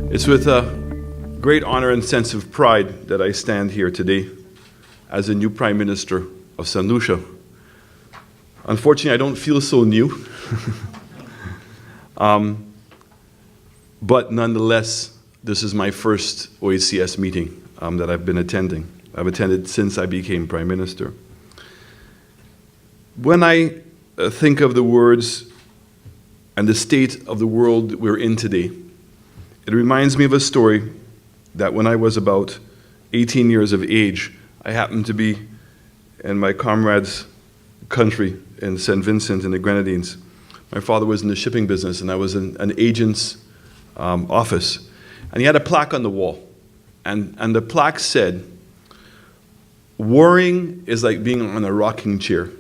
It's with a great honor and sense of pride that I stand here today as the new Prime Minister of St. Lucia. Unfortunately, I don't feel so new, but nonetheless, this is my first OECS meeting that I've been attending. I've attended since I became Prime Minister. When I think of the words and the state of the world that we're in today, it reminds me of a story that when I was about 18 years of age, I happened to be in my comrade's country in St. Vincent in the Grenadines. My father was in the shipping business, and I was in an agent's office. And he had a plaque on the wall. And the plaque said, "Worrying is like being on a rocking chair.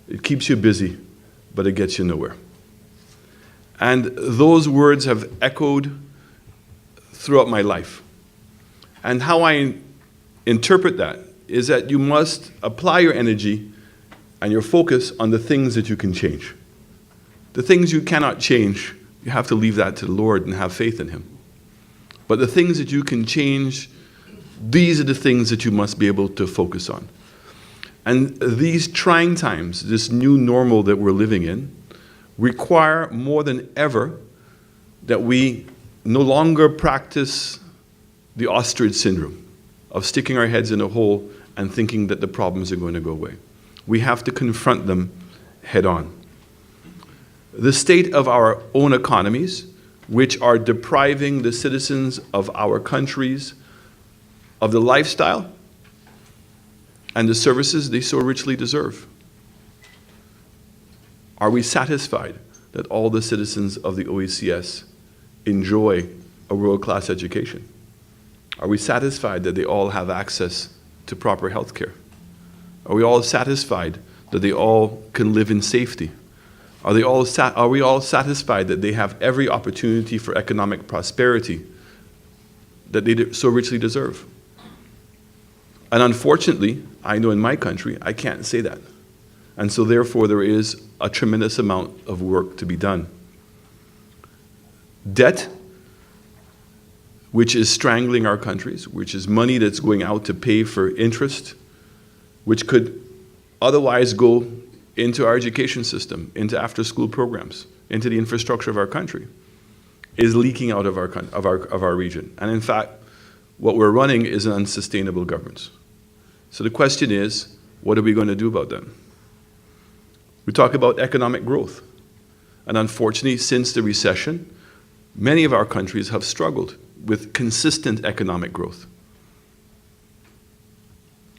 It keeps you busy, but it gets you nowhere." And those words have echoed throughout my life. And how I interpret that is that you must apply your energy and your focus on the things that you can change. The things you cannot change, you have to leave that to the Lord and have faith in Him. But the things that you can change, these are the things that you must be able to focus on. And these trying times, this new normal that we're living in, require more than ever that we no longer practice the ostrich syndrome of sticking our heads in a hole and thinking that the problems are going to go away. We have to confront them head on. The state of our own economies, which are depriving the citizens of our countries of the lifestyle and the services they so richly deserve. Are we satisfied that all the citizens of the OECS enjoy a world-class education? Are we satisfied that they all have access to proper health care? Are we all satisfied that they all can live in safety? Are we all satisfied that they have every opportunity for economic prosperity that they so richly deserve? And unfortunately, I know in my country, I can't say that. And so therefore, there is a tremendous amount of work to be done. Debt, which is strangling our countries, which is money that's going out to pay for interest, which could otherwise go into our education system, into after-school programs, into the infrastructure of our country, is leaking out of our region. And in fact, what we're running is an unsustainable governance. So the question is, what are we going to do about that? We talk about economic growth. And unfortunately, since the recession, many of our countries have struggled with consistent economic growth.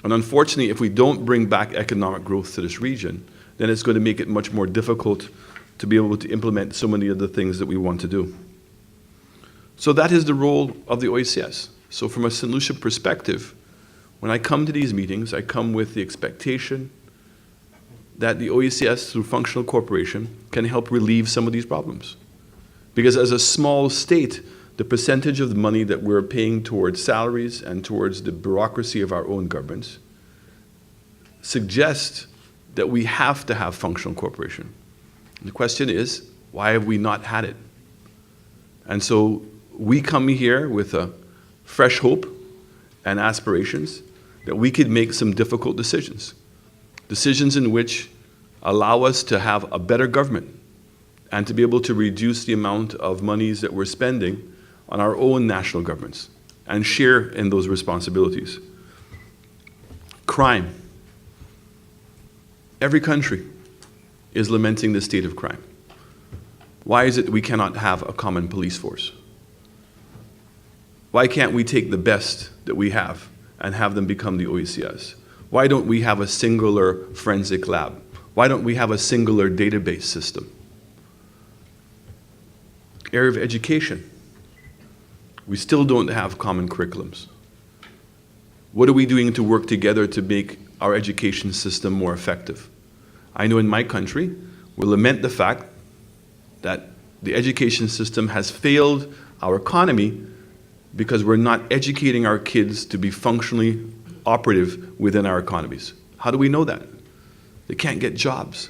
And unfortunately, if we don't bring back economic growth to this region, then it's going to make it much more difficult to be able to implement so many of the things that we want to do. So that is the role of the OECS. So from a St. Lucia perspective, when I come to these meetings, I come with the expectation that the OECS, through functional cooperation, can help relieve some of these problems. Because as a small state, the percentage of the money that we're paying towards salaries and towards the bureaucracy of our own governments suggests that we have to have functional cooperation. And the question is, why have we not had it? And so we come here with a fresh hope and aspirations that we could make some difficult decisions. Decisions in which allow us to have a better government and to be able to reduce the amount of monies that we're spending on our own national governments and share in those responsibilities. Crime. Every country is lamenting the state of crime. Why is it that we cannot have a common police force? Why can't we take the best that we have and have them become the OECS? Why don't we have a singular forensic lab? Why don't we have a singular database system? Area of education. We still don't have common curriculums. What are we doing to work together to make our education system more effective? I know in my country, we lament the fact that the education system has failed our economy because we're not educating our kids to be functionally operative within our economies. How do we know that? They can't get jobs.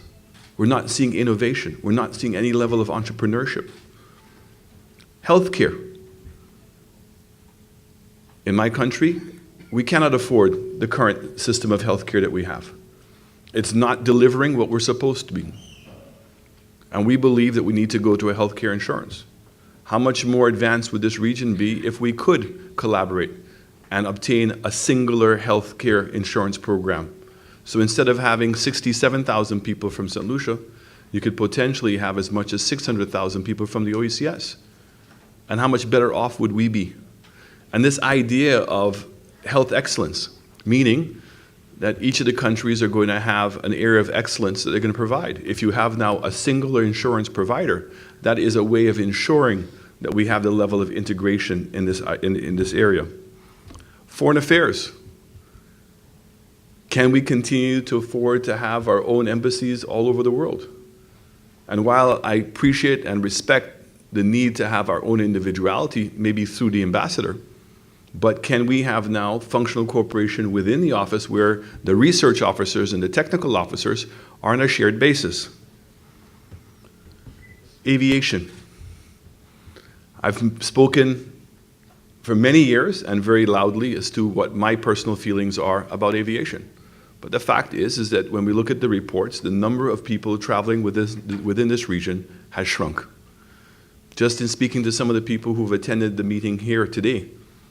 We're not seeing innovation. We're not seeing any level of entrepreneurship. Healthcare. In my country, we cannot afford the current system of healthcare that we have. It's not delivering what we're supposed to be. And we believe that we need to go to a healthcare insurance. How much more advanced would this region be if we could collaborate and obtain a singular healthcare insurance program? So instead of having 67,000 people from St. Lucia, you could potentially have as much as 600,000 people from the OECS. And how much better off would we be? And this idea of health excellence, meaning that each of the countries are going to have an area of excellence that they're going to provide. If you have now a singular insurance provider, that is a way of ensuring that we have the level of integration in this area. Foreign affairs. Can we continue to afford to have our own embassies all over the world? And while I appreciate and respect the need to have our own individuality, maybe through the ambassador, but can we have now functional cooperation within the office where the research officers and the technical officers are on a shared basis? Aviation. I've spoken for many years and very loudly as to what my personal feelings are about aviation. But the fact is that when we look at the reports, the number of people traveling within this region has shrunk. Just in speaking to some of the people who've attended the meeting here today,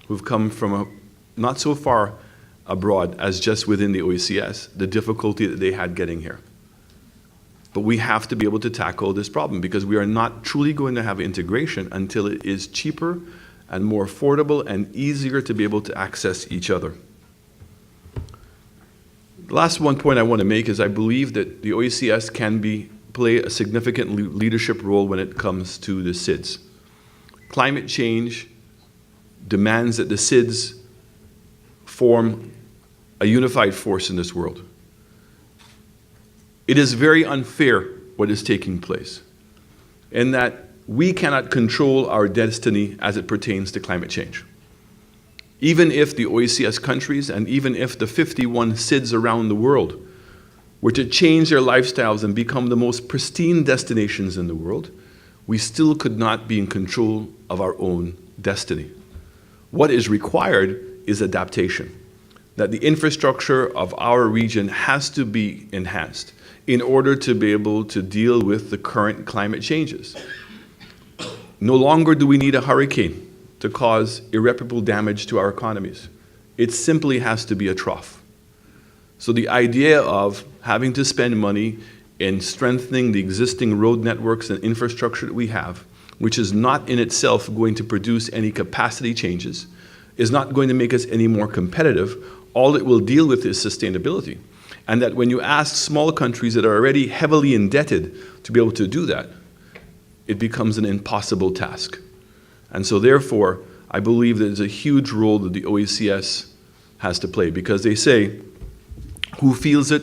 who've come from not so far abroad as just within the OECS, the difficulty that they had getting here. But we have to be able to tackle this problem because we are not truly going to have integration until it is cheaper and more affordable and easier to be able to access each other. The last one point I want to make is I believe that the OECS can play a significant leadership role when it comes to the SIDS. Climate change demands that the SIDS form a unified force in this world. It is very unfair what is taking place in that we cannot control our destiny as it pertains to climate change. Even if the OECS countries and even if the 51 SIDS around the world were to change their lifestyles and become the most pristine destinations in the world, we still could not be in control of our own destiny. What is required is adaptation, that the infrastructure of our region has to be enhanced in order to be able to deal with the current climate changes. No longer do we need a hurricane to cause irreparable damage to our economies. It simply has to be a trough. So the idea of having to spend money in strengthening the existing road networks and infrastructure that we have, which is not in itself going to produce any capacity changes, is not going to make us any more competitive. All it will deal with is sustainability. And that when you ask small countries that are already heavily indebted to be able to do that, it becomes an impossible task. And so therefore, I believe there's a huge role that the OECS has to play because they say, who feels it,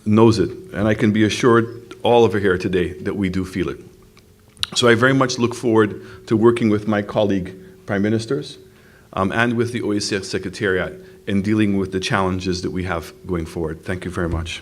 knows it. And I can be assured, all of you here today, that we do feel it. So I very much look forward to working with my colleague prime ministers and with the OECS Secretariat in dealing with the challenges that we have going forward. Thank you very much.